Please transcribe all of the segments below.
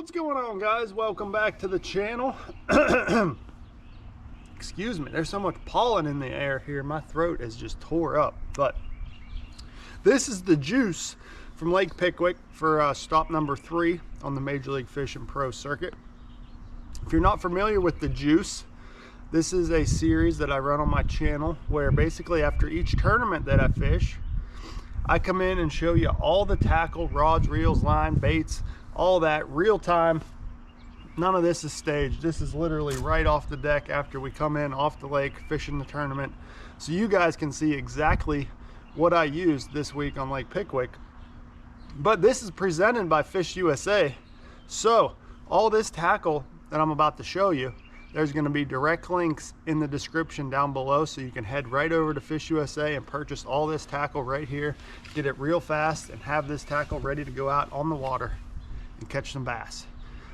What's going on, guys? Welcome back to the channel. Excuse me, there's so much pollen in the air here, my throat is just tore up. But this is the juice from Lake Pickwick for stop number 3 on the Major League Fishing Pro circuit. If you're not familiar with the juice, this is a series that I run on my channel where basically after each tournament that I fish, I come in and show you all the tackle, rods, reels, line, baits, all that real time. None of this is staged. This is literally right off the deck after we come in off the lake fishing the tournament. So you guys can see exactly what I used this week on Lake Pickwick. But this is presented by Fish USA. So all this tackle that I'm about to show you, there's going to be direct links in the description down below, so you can head right over to Fish USA and purchase all this tackle right here, get it real fast, and have this tackle ready to go out on the water and catch some bass.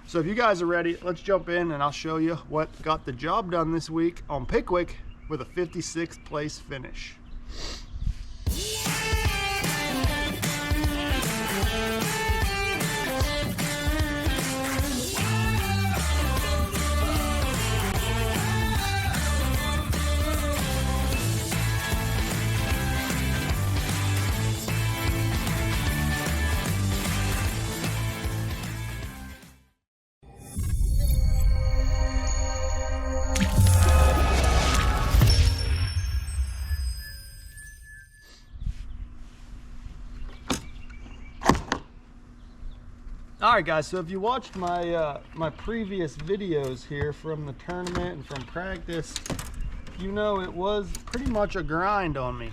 So if you guys are ready, let's jump in and I'll show you what got the job done this week on Pickwick with a 56th place finish. Alright guys, so if you watched my my previous videos here from the tournament and from practice, you know it was pretty much a grind on me.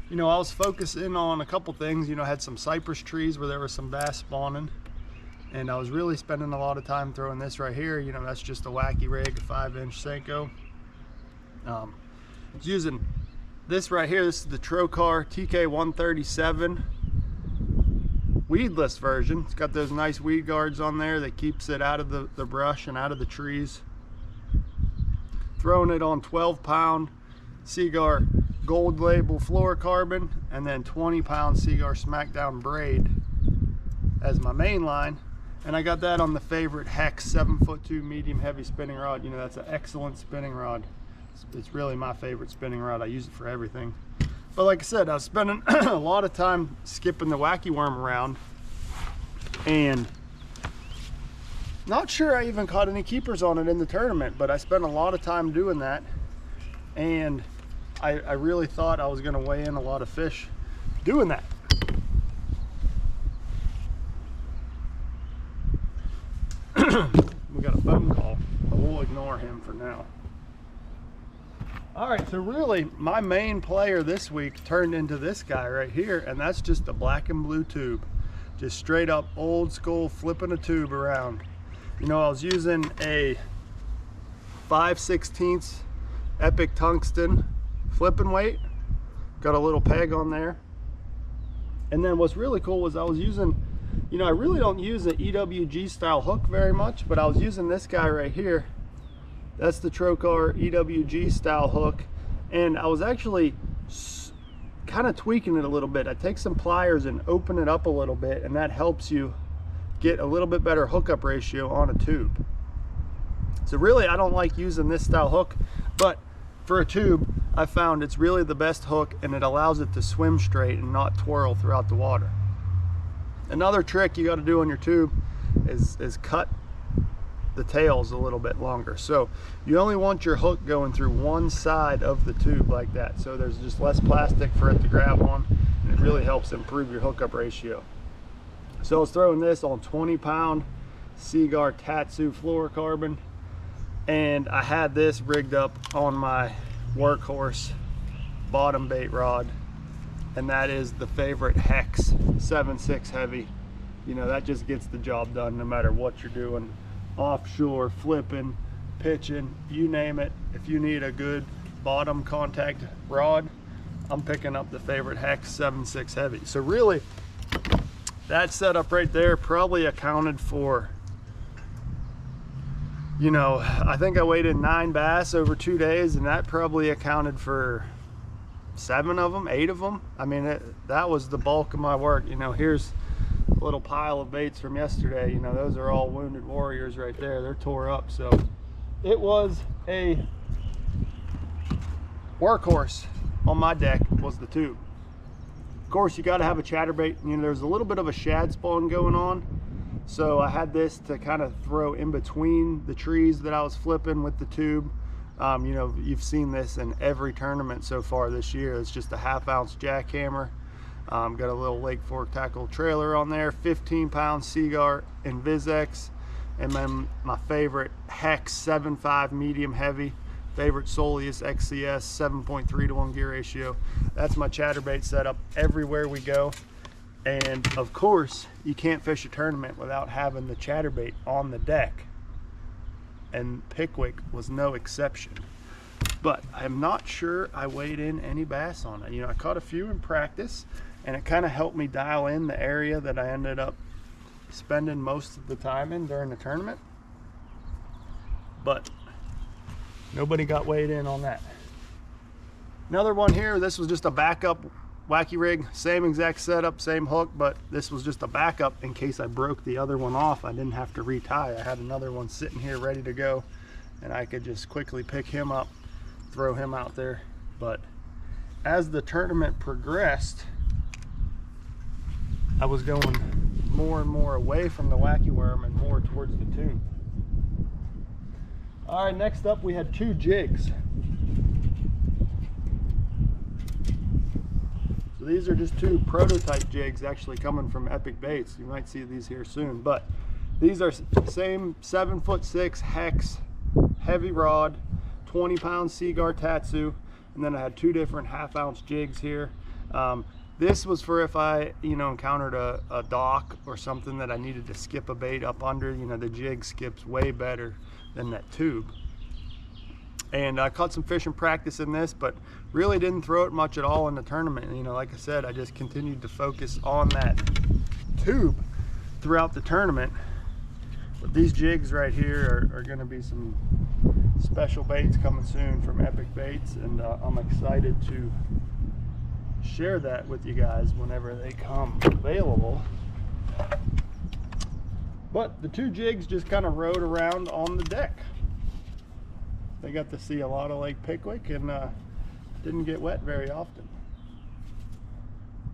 You know, I was focusing on a couple things. You know, I had some cypress trees where there was some bass spawning, and I was really spending a lot of time throwing this right here. You know, that's just a wacky rig, a 5-inch Senko. I was using this right here. This is the Trocar TK137 weedless version. It's got those nice weed guards on there that keeps it out of the brush and out of the trees. Throwing it on 12-pound Seaguar gold label fluorocarbon, and then 20-pound Seaguar Smackdown braid as my main line. And I got that on the favorite Hex 7'2" medium heavy spinning rod. You know, that's an excellent spinning rod. It's really my favorite spinning rod. I use it for everything. But like I said, I was spending a lot of time skipping the wacky worm around, and not sure I even caught any keepers on it in the tournament, but I spent a lot of time doing that, and I really thought I was going to weigh in a lot of fish doing that. We got a phone call, but we'll ignore him for now. All right, so really my main player this week turned into this guy right here, and that's just a black and blue tube. Just straight up old school flipping a tube around. You know, I was using a 5/16 Epic tungsten flipping weight. Got a little peg on there. And then what's really cool was I was using, you know, I really don't use an EWG style hook very much, but I was using this guy right here. That's the Trocar EWG style hook, and I was actually kind of tweaking it a little bit. I take some pliers and open it up a little bit, and that helps you get a little bit better hookup ratio on a tube. So really, I don't like using this style hook, but for a tube, I found it's really the best hook, and it allows it to swim straight and not twirl throughout the water. Another trick you got to do on your tube is cut the tails a little bit longer. So you only want your hook going through one side of the tube like that, so there's just less plastic for it to grab on, and it really helps improve your hookup ratio. So I was throwing this on 20-pound Seaguar Tatsu fluorocarbon, and I had this rigged up on my workhorse bottom bait rod, and that is the favorite Hex 7.6 heavy. You know, that just gets the job done no matter what you're doing. Offshore, flipping, pitching, you name it. If you need a good bottom contact rod, I'm picking up the favorite Hex 7.6 heavy. So really, that setup right there probably accounted for, you know, I think I weighed in 9 bass over 2 days, and that probably accounted for 7 of them, 8 of them. I mean, that was the bulk of my work. You know, here's little pile of baits from yesterday, you know, those are all wounded warriors right there. They're tore up. So it was a workhorse on my deck, was the tube. Of course, you got to have a chatterbait. You know, there's a little bit of a shad spawn going on, so I had this to kind of throw in between the trees that I was flipping with the tube. You know, you've seen this in every tournament so far this year. It's just a 1/2 ounce jackhammer. Got a little Lake Fork tackle trailer on there, 15-pound Seaguar and VizX, and then my favorite Hex 7.5 medium heavy, favorite Soleus XCS 7.3-to-1 gear ratio. That's my chatterbait setup everywhere we go. And of course, you can't fish a tournament without having the chatterbait on the deck, and Pickwick was no exception. But I'm not sure I weighed in any bass on it. You know, I caught a few in practice, and it kind of helped me dial in the area that I ended up spending most of the time in during the tournament. But nobody got weighed in on that. Another one here, this was just a backup wacky rig, same exact setup, same hook, but this was just a backup in case I broke the other one off. I didn't have to retie. I had another one sitting here ready to go, and I could just quickly pick him up, throw him out there. But as the tournament progressed, I was going more and more away from the wacky worm and more towards the tube. All right, next up we had 2 jigs. So these are just 2 prototype jigs actually coming from Epic Baits. You might see these here soon, but these are same 7'6" Hex heavy rod, 20-pound Seaguar Tatsu, and then I had 2 different 1/2 ounce jigs here. This was for if I, you know, encountered a dock or something that I needed to skip a bait up under. You know, the jig skips way better than that tube. And I caught some fish in practice in this, but really didn't throw it much at all in the tournament. You know, like I said, I just continued to focus on that tube throughout the tournament. But these jigs right here are going to be some special baits coming soon from Epic Baits, and I'm excited to share that with you guys whenever they come available. But the 2 jigs just kind of rode around on the deck. They got to see a lot of Lake Pickwick and didn't get wet very often.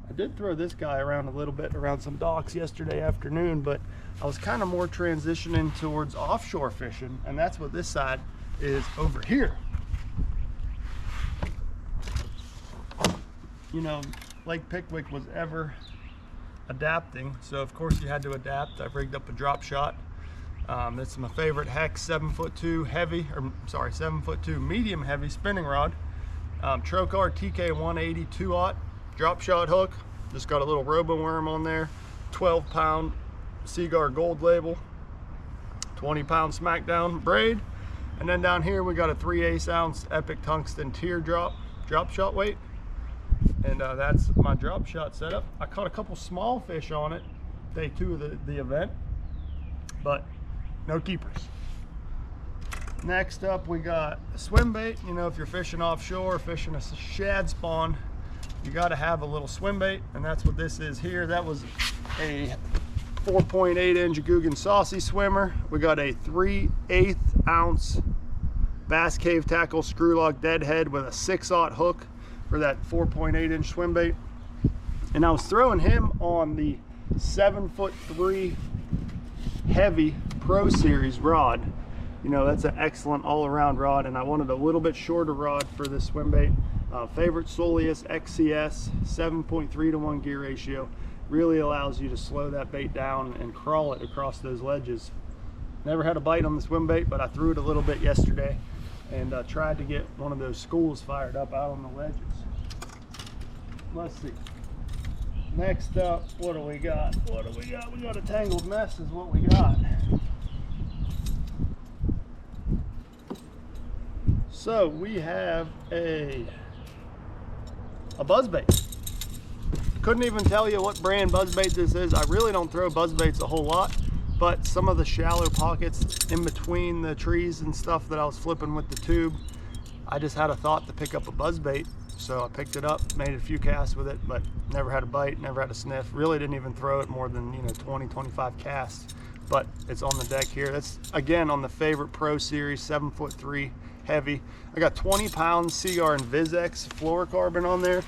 I did throw this guy around a little bit around some docks yesterday afternoon, but I was kind of more transitioning towards offshore fishing, and that's what this side is over here. You know, Lake Pickwick was ever adapting, so of course you had to adapt. I've rigged up a drop shot. This is my favorite Hex 7'2" heavy, or sorry, 7'2" medium heavy spinning rod. Trocar TK 180 2/0 drop shot hook. Just got a little robo worm on there. 12-pound Seaguar Gold label. 20-pound Smackdown braid. And then down here we got a 3/8 ounce Epic Tungsten teardrop drop shot weight. And that's my drop shot setup. I caught a couple small fish on it day 2 of the event, but no keepers. Next up we got a swim bait. You know, if you're fishing offshore, fishing a shad spawn, you got to have a little swim bait, and that's what this is here. That was a 4.8 inch Guggen Saucy swimmer. We got a 3/8 ounce Bass Cave Tackle screw lock deadhead with a 6/0 hook for that 4.8 inch swim bait. And I was throwing him on the 7'3" heavy Pro Series rod. You know, that's an excellent all-around rod, and I wanted a little bit shorter rod for this swim bait. Favorite Soleus XCS 7.3-to-1 gear ratio. Really allows you to slow that bait down and crawl it across those ledges. Never had a bite on the swim bait, but I threw it a little bit yesterday and tried to get one of those schools fired up out on the ledges. Let's see. Next up, what do we got? What do we got? We got a tangled mess is what we got. So we have a buzzbait. Couldn't even tell you what brand buzzbait this is. I really don't throw buzzbaits a whole lot, but some of the shallow pockets in between the trees and stuff that I was flipping with the tube, I just had a thought to pick up a buzzbait So I picked it up, made a few casts with it, but never had a bite, never had a sniff. Really didn't even throw it more than 20, 25 casts. But it's on the deck here. That's again on the favorite Pro Series 7'3" heavy. I got 20 pounds Seaguar and VizX fluorocarbon on there.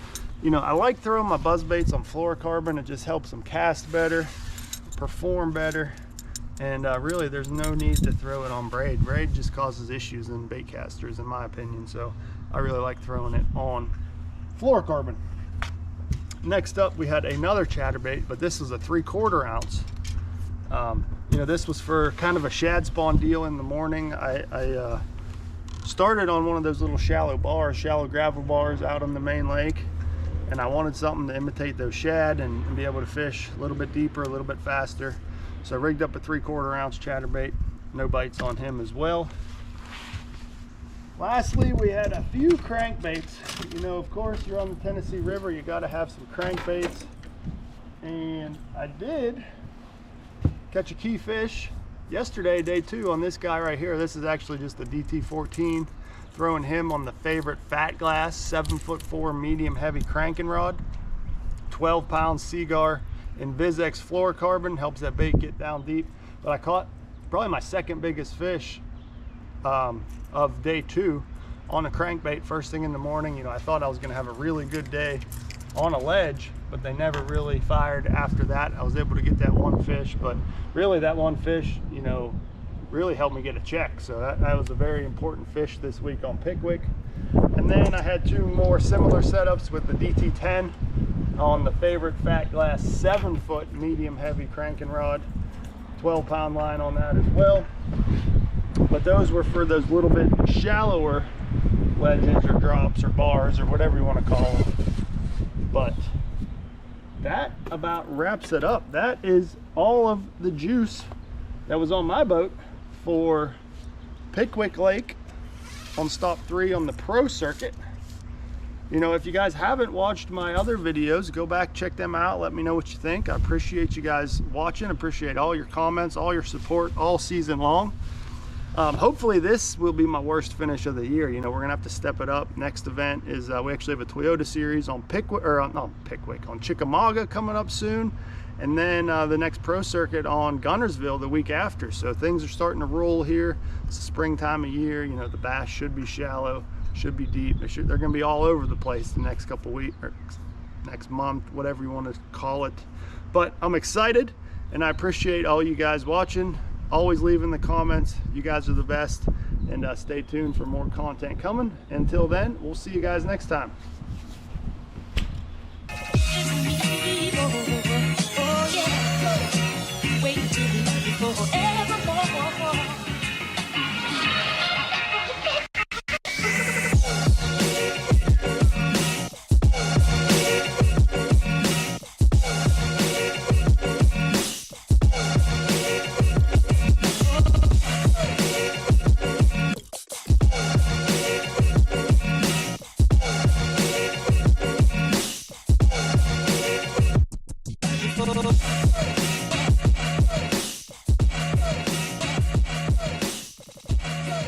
I like throwing my buzz baits on fluorocarbon. It just helps them cast better, perform better, and really there's no need to throw it on braid. Braid just causes issues in bait casters, in my opinion. So I really like throwing it on fluorocarbon. Next up, we had another chatterbait, but this was a 3/4 ounce. This was for kind of a shad spawn deal in the morning. I started on one of those little shallow gravel bars out on the main lake, and I wanted something to imitate those shad and be able to fish a little bit deeper, a little bit faster. So I rigged up a 3/4 ounce chatterbait. No bites on him as well. Lastly, we had a few crankbaits. Of course, you're on the Tennessee River, you got to have some crankbaits. And I did catch a key fish yesterday, day 2, on this guy right here. This is actually just the DT14. Throwing him on the favorite Fat Glass 7'4" medium heavy cranking rod. 12 pound Seaguar and VizX fluorocarbon, helps that bait get down deep. But I caught probably my second biggest fish of day 2 on a crankbait first thing in the morning. I thought I was going to have a really good day on a ledge, but they never really fired after that. I was able to get that one fish, but really that one fish, really helped me get a check. So that was a very important fish this week on Pickwick. And then I had 2 more similar setups with the DT10 on the favorite Fat Glass 7' medium heavy cranking rod. 12 pound line on that as well. But those were for those little bit shallower ledges or drops or bars or whatever you want to call them. But that about wraps it up. That is all of the juice that was on my boat for Pickwick Lake on stop 3 on the pro circuit. If you guys haven't watched my other videos, go back, check them out, let me know what you think. I appreciate you guys watching, appreciate all your comments, all your support all season long. Hopefully this will be my worst finish of the year. We're gonna have to step it up. Next event is we actually have a Toyota series on on Chickamauga coming up soon, and then the next pro circuit on Gunnersville the week after. So things are starting to roll here. It's the springtime of year. The bass should be shallow, should be deep. They're gonna be all over the place the next couple weeks or next month, whatever you want to call it. But I'm excited, and I appreciate all you guys watching. Always leave in the comments. You guys are the best, and stay tuned for more content coming. Until then, we'll see you guys next time.